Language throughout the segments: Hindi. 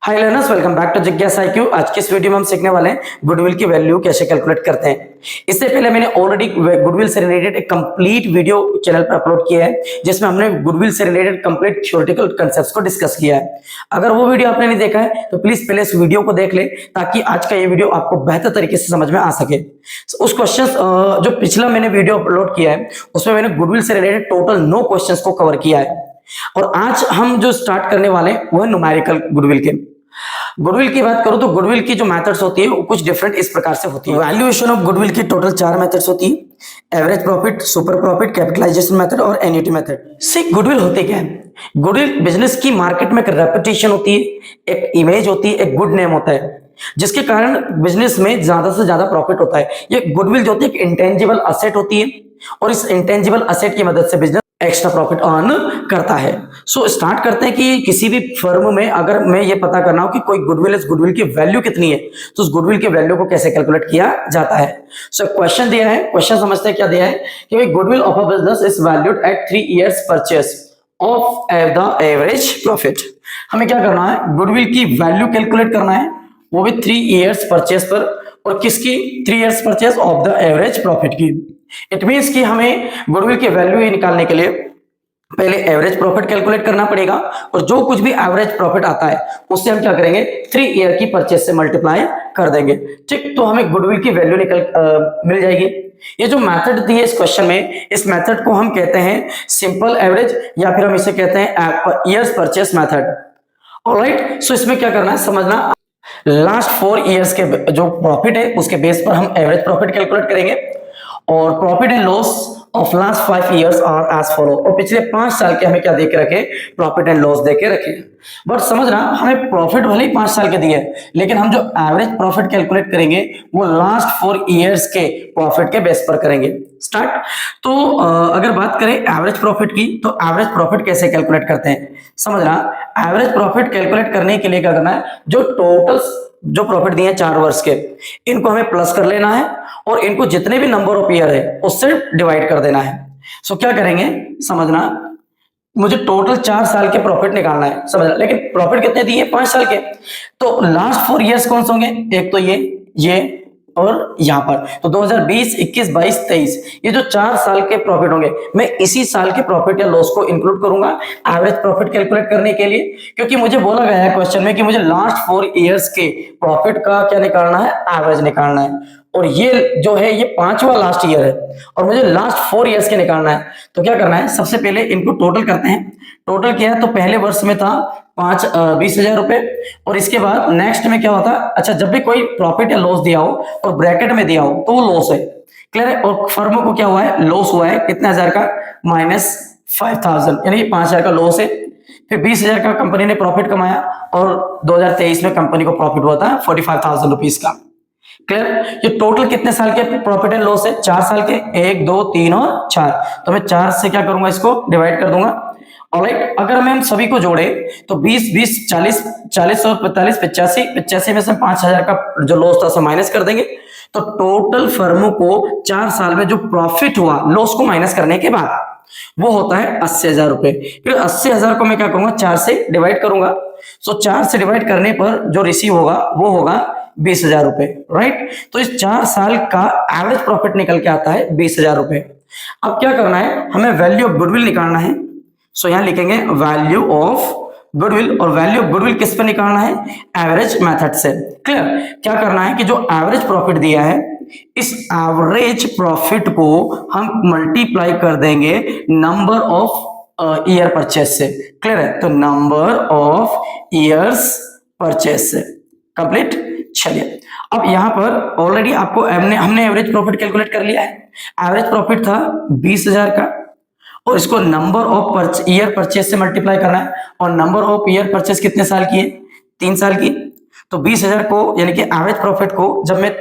Hi learners, welcome back to जिज्ञासा IQ। आज की इस वीडियो में हम सीखने वाले हैं गुडविल की वैल्यू कैसे कैलकुलेट करते हैं। इससे पहले मैंने ऑलरेडी गुडविल से रिलेटेड एक कंप्लीट वीडियो चैनल पर अपलोड किया है जिसमें हमने गुडविल से रिलेटेड कंप्लीट थ्योरेटिकल कांसेप्ट्स को डिस्कस किया है। अगर वो वीडियो आपने नहीं देखा है तो प्लीज पहले इस वीडियो को देख ले ताकि आज का ये वीडियो आपको बेहतर तरीके से समझ में आ सके। उस क्वेश्चन जो पिछला मैंने वीडियो अपलोड किया है उसमें मैंने गुडविल से रिलेटेड टोटल 9 क्वेश्चन को कवर किया है और आज हम जो स्टार्ट करने वाले हैं वो है न्यूमेरिकल गुडविल के। गुडविल की बात करूं तो गुडविल की जो मेथड्स होती है वो कुछ डिफरेंट इस प्रकार से होती है। वैल्यूएशन ऑफ गुडविल की टोटल 4 मेथड्स होती है: average profit, super profit, capitalization method और एन्युटी मेथड। से गुडविल होते क्या है? गुडविल बिजनेस की मार्केट में एक रेपुटेशन होती है, एक इमेज होती है, एक गुड नेम होता है जिसके कारण बिजनेस में ज्यादा से ज्यादा प्रॉफिट होता है। ये गुडविल जो होती है एक इंटेंजिबल असेट होती है और इस इंटेंजिबल असेट की मदद से बिजनेस एक्स्ट्रा प्रॉफिट अर्न करता है। सो स्टार्ट करते हैं कि किसी भी फर्म में अगर मैं ये पता करना हो कि कोई गुडविल गुडविल की वैल्यू कितनी है तो उस गुडविल की वैल्यू को कैसे कैलकुलेट किया जाता है। सो क्वेश्चन दिया है, क्वेश्चन समझते हैं क्या दिया है कि भाई goodwill of a business is valued at 3 years purchase of the average profit. हमें क्या करना है? गुडविल की वैल्यू कैलकुलेट करना है, वो भी 3 इयर्स परचेस पर, और किसकी? 3 years purchase of the average profit की। इट मींस कि हमें गुडविल की वैल्यू निकालने के लिए पहले एवरेज प्रॉफिट कैलकुलेट करना पड़ेगा और जो कुछ भी एवरेज प्रॉफिट आता है उससे हम क्या करेंगे? 3 ईयर की परचेस से मल्टीप्लाई कर देंगे। ठीक, तो हमें गुडविल की वैल्यू मिल जाएगी। ये जो मेथड दी है इस क्वेश्चन में, इस मेथड को हम कहते हैं सिंपल एवरेज या फिर हम इसे कहते हैं ईयर्स परचेस मेथड। ऑलराइट, सो इसमें क्या करना है समझना। लास्ट 4 इयर्स के जो प्रॉफिट है उसके बेस पर हम एवरेज प्रॉफिट कैलकुलेट करेंगे और profit and loss of last 5 years are as follow. और पिछले 5 साल के हमें क्या दे के रखे? प्रॉफिट एंड लॉस दे के रखे। बट समझना, हमें प्रॉफिट भले ही 5 साल के दिए लेकिन हम जो एवरेज प्रॉफिट कैलकुलेट करेंगे वो लास्ट 4 इयर्स के प्रॉफिट के बेस पर करेंगे। स्टार्ट। तो अगर बात करें एवरेज प्रॉफिट की तो एवरेज प्रॉफिट कैसे कैलकुलेट करते हैं समझना। एवरेज प्रॉफिट कैलकुलेट करने के लिए क्या करना है? जो टोटल जो प्रॉफिट दिए 4 वर्ष के इनको हमें प्लस कर लेना है और इनको जितने भी नंबर ऑफ ईयर है उससे डिवाइड कर देना है। सो क्या करेंगे समझना, मुझे टोटल 4 साल के प्रॉफिट निकालना है समझना, लेकिन प्रॉफिट कितने दिए? 5 साल के। तो लास्ट 4 इयर्स कौन से होंगे? एक तो ये और यहां पर तो 2020, 21, 22, 23 ये जो 4 साल के प्रॉफिट होंगे मैं इसी साल के प्रॉफिट या लॉस को इंक्लूड करूंगा एवरेज प्रॉफिट कैलकुलेट करने के लिए, क्योंकि मुझे बोला गया है क्वेश्चन में कि मुझे लास्ट 4 इयर्स के प्रॉफिट का क्या निकालना है? एवरेज निकालना है। और ये जो है ये 5वां लास्ट ईयर है और मुझे लास्ट 4 इयर्स के निकालना है। तो क्या करना है? सबसे पहले इनको टोटल करते हैं। टोटल क्या है? तो पहले वर्ष में था 20,000 रुपए और इसके बाद नेक्स्ट में क्या होता है? अच्छा, जब भी कोई प्रॉफिट या लॉस दिया हो और ब्रैकेट में दिया हो तो वो लॉस है। क्लियर है? और फर्म को क्या हुआ है? लॉस हुआ है कितने हजार का? -5,000, यानी 5,000 का लॉस है। फिर 20,000 का कंपनी ने प्रॉफिट कमाया और 2023 में कंपनी को प्रॉफिट हुआ था 45,000 रुपीज का। क्लियर? ये टोटल कितने साल के प्रॉफिट एंड लॉस है? 4 साल के। 1, 2, 3 और 4। तो मैं 4 से क्या करूंगा? इसको डिवाइड कर दूंगा। ऑलराइट, अगर मैं हम सभी को जोड़े तो 20, 20, 40, 40 और 45, 85 में से 5,000 का जो लॉस था उसे माइनस कर देंगे। तो टोटल फर्मों को 4 साल में जो प्रॉफिट हुआ लॉस को माइनस करने के बाद वो होता है 80,000 रुपए। फिर 80,000 को मैं क्या करूंगा? 4 से डिवाइड करूंगा। सो 4 से डिवाइड करने पर जो रिसीव होगा वो होगा 20,000 रुपए। राइट? तो इस 4 साल का एवरेज प्रॉफिट निकल के आता है 20,000 रुपए। अब क्या करना है? हमें वैल्यू ऑफ गुडविल निकालना है। सो यहां लिखेंगे वैल्यू ऑफ गुडविल, और वैल्यू ऑफ गुडविल किस पे निकालना है? एवरेज मेथड से। क्लियर? क्या करना है कि जो एवरेज प्रॉफिट दिया है इस एवरेज प्रॉफिट को हम मल्टीप्लाई कर देंगे नंबर ऑफ ईयर परचेस से। क्लियर है? तो नंबर ऑफ ईयर्स परचेस से। कंप्लीट? चलिए, अब यहां पर ऑलरेडी आपको हमने एवरेज प्रॉफिट कैलकुलेट कर लिया है। एवरेज प्रॉफिट था 20,000 का और इसको नंबर ऑफ ईयर परचेस से मल्टीप्लाई करना है और नंबर ऑफ ईयर परचेस कितने साल की है? 3 साल की। तो 20,000 को यानी कि एवरेज प्रॉफिट को जब मैं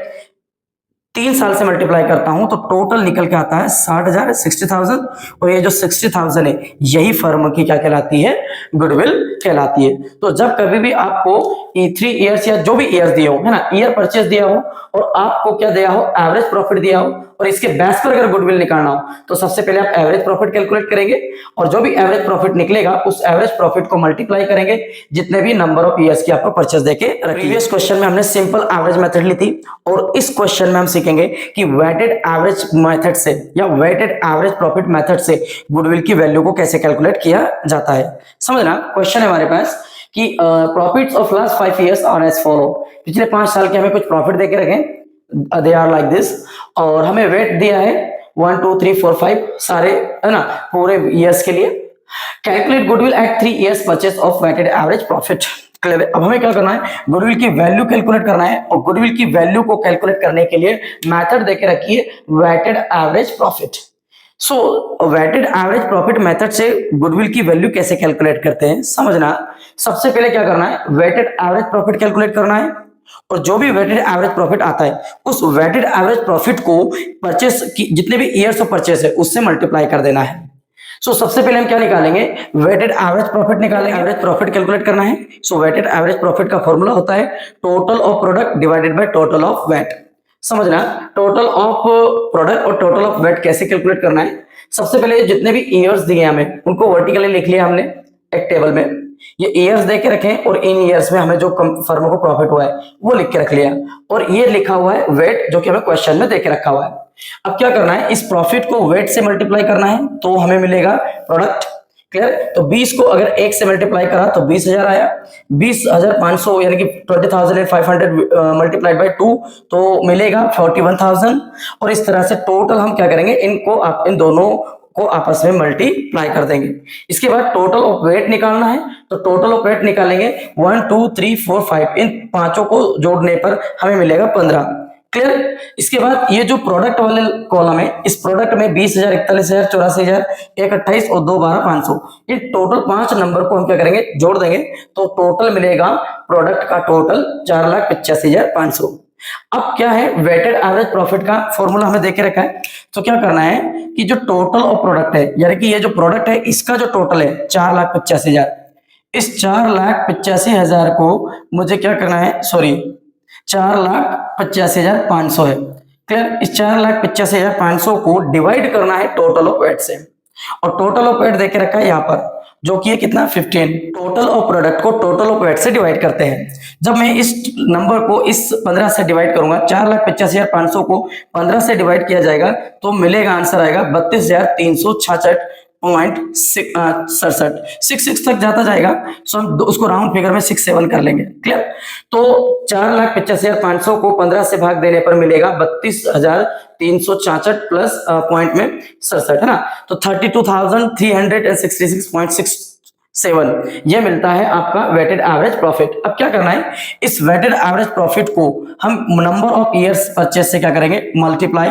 3 साल से मल्टीप्लाई करता हूं तो टोटल निकल के आता है 60,000, 60,000। और ये जो 60,000 है यही फर्म की क्या कहलाती है? गुडविल कहलाती है। तो जब कभी भी आपको 3 इयर्स या जो भी ईयर्स दिया हो, है ना, ईयर परचेस दिया हो और आपको क्या दिया हो? एवरेज प्रॉफिट दिया हो और इसके बेस पर अगर गुडविल निकालना हो तो सबसे पहले आप एवरेज प्रॉफिट कैलकुलेट करेंगे और जो भी एवरेज प्रॉफिट निकलेगा उस एवरेज प्रॉफिट को मल्टीप्लाई करेंगे जितने भी नंबर ऑफ ईयर्स की आपको परचेस देके रखी। प्रीवियस क्वेश्चन में हमने सिंपल एवरेज मेथड ली थी और इस क्वेश्चन में हम सीखेंगे कि वेटेड एवरेज मेथड से या वेटेड एवरेज प्रॉफिट मेथड से गुडविल की वैल्यू को कैसे कैलकुलेट किया जाता है। समझना, क्वेश्चन है हमारे पास कि profits of last 5 years are as follow. पिछले 5 साल के हमें कुछ प्रॉफिट देके रखे, दे आर लाइक दिस, और हमें वेट दिया है 1 2 3 4 5 सारे, है ना, पूरे ईयर्स के लिए। Calculate goodwill at 3 years purchase of weighted average profit. अब हमें क्या करना है, गुडविल की वैल्यू कैलकुलेट करना है और गुडविल की वैल्यू को कैलकुलेट करने के लिए मेथड देके रखी है वेटेड एवरेज प्रॉफिट। सो वेटेड एवरेज प्रॉफिट मेथड से गुडविल की वैल्यू कैसे कैलकुलेट करते हैं समझना। सबसे पहले क्या करना है, वेटेड एवरेज प्रॉफिट कैलकुलेट करना है और जो भी वेटेड एवरेज प्रॉफिट आता है उस वेटेड एवरेज प्रॉफिट को परचेस की जितने भी ईयर्स ऑफ परचेस है उससे मल्टीप्लाई कर देना है। सो सबसे पहले हम क्या निकालेंगे, वेटेड एवरेज प्रॉफिट निकालेंगे। एवरेज प्रॉफिट कैलकुलेट करना है। सो वेटेड एवरेज प्रॉफिट का फॉर्मूला होता है total of product divided by total of weight. समझना, टोटल ऑफ प्रोडक्ट और टोटल ऑफ वेट कैसे कैलकुलेट करना है। सबसे पहले जितने भी ईयर्स दिए हमें उनको वर्टिकली लिख लिया हमने एक टेबल में, ये ईयर्स देके रखे और इन ईयर्स में हमें जो फर्म को प्रॉफिट हुआ है वो लिख के रख लिया और ये लिखा हुआ है वेट जो कि हमें क्वेश्चन में देके रखा हुआ है। अब क्या करना है, इस प्रॉफिट को वेट से मल्टीप्लाई करना है तो हमें मिलेगा प्रोडक्ट। क्लियर, तो 20 को अगर 1 से मल्टीप्लाई करा तो 20,000 आया, 20,500 यानी कि 20,500 मल्टीप्लाइड बाय 2 तो मिलेगा 41,000। और इस तरह से टोटल हम क्या करेंगे, इनको आप इन दोनों को आपस में मल्टीप्लाई कर देंगे। इसके बाद टोटल ऑफ वेट निकालना है तो टोटल ऑफ वेट निकालेंगे 1 2 3 4 5, इन पांचों को जोड़ने पर हमें मिलेगा 15। क्लियर, इसके बाद ये जो प्रोडक्ट वाले कॉलम है इस प्रोडक्ट में 20,000 41,000 84,000 1 28 और 2 12 500, ये टोटल 5 नंबर को हम क्या करेंगे, जोड़ देंगे तो टोटल मिलेगा प्रोडक्ट का टोटल 4,85,500। अब क्या है, वेटेड एवरेज प्रॉफिट का फॉर्मूला हमें देके रखा है। तो क्या करना है कि जो टोटल ऑफ प्रोडक्ट है यानी कि ये जो प्रोडक्ट है इसका जो टोटल है 4,85,000, इस 4,85,000 को मुझे क्या करना है, सॉरी 4,85,500 है। क्लियर, इस 4,85,500 को डिवाइड करना है टोटल ऑफ वेट से और टोटल ऑफ वेट देके रखा है यहाँ पर जो कि है कितना 15। टोटल ऑफ प्रोडक्ट को टोटल ऑफ वेट से डिवाइड करते हैं। जब मैं इस नंबर को इस 15 से डिवाइड करूंगा, 4,85,500 को 15 से डिवाइड किया जाएगा तो मिलेगा, आंसर आएगा 32,366.67। 66 तक जाता जाएगा सो हम उसको राउंड फिगर में 67 कर लेंगे। क्लियर, तो 4,85,500 को 15 से भाग देने पर मिलेगा 32,366 प्लस पॉइंट में 67, है ना, तो 32,366.67 ये मिलता है आपका वेटेड एवरेज प्रॉफिट। अब क्या करना है, इस वेटेड एवरेज प्रॉफिट को हम नंबर ऑफ ईयर्स परचेस से क्या करेंगे, मल्टीप्लाई,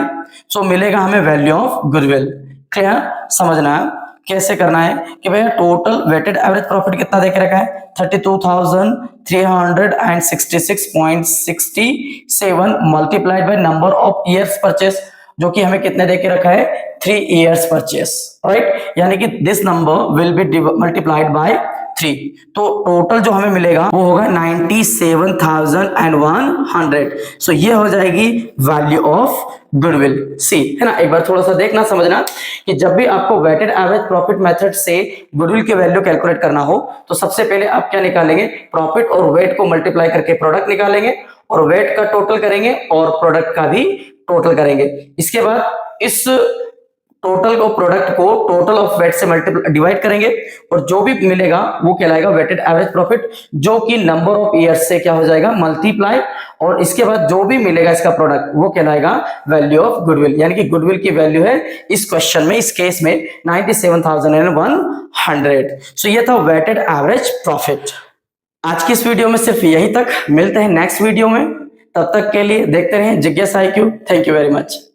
सो मिलेगा हमें वैल्यू ऑफ गुडविल। क्लियर, समझना कैसे करना है कि भैया टोटल वेटेड एवरेज प्रॉफिट कितना देके रखा है 32,366.67 multiplied by number of years purchase जो कि हमें कितने देके रखा है 3 इयर्स परचेस, राइट, यानी कि this number will be multiplied by 3। तो टोटल जो हमें मिलेगा वो होगा 97,100। सो ये हो जाएगी वैल्यू ऑफ गुडविल सी, है ना। एक बार थोड़ा सा देखना समझना कि जब भी आपको वेटेड एवरेज प्रॉफिट मेथड से गुडविल की वैल्यू कैलकुलेट करना हो तो सबसे पहले आप क्या निकालेंगे, प्रॉफिट और वेट को मल्टीप्लाई करके प्रोडक्ट निकालेंगे और वेट का टोटल करेंगे और प्रोडक्ट का भी टोटल करेंगे। इसके बाद इस टोटल को प्रोडक्ट को टोटल ऑफ वेट से मल्टीप्लाई डिवाइड करेंगे और जो भी मिलेगा वो कहलाएगा वेटेड एवरेज प्रॉफिट जो कि नंबर ऑफ ईयर्स से क्या हो जाएगा मल्टीप्लाई, और इसके बाद जो भी मिलेगा इसका प्रोडक्ट वो कहलाएगा वैल्यू ऑफ गुडविल, यानी कि गुडविल की वैल्यू है इस क्वेश्चन में, इस केस में 97,100। सो ये था वेटेड एवरेज प्रॉफिट। आज की इस वीडियो में सिर्फ यही तक, मिलते हैं नेक्स्ट वीडियो में, तब तक के लिए देखते रहें जिज्ञासा IQ। Thank you very much.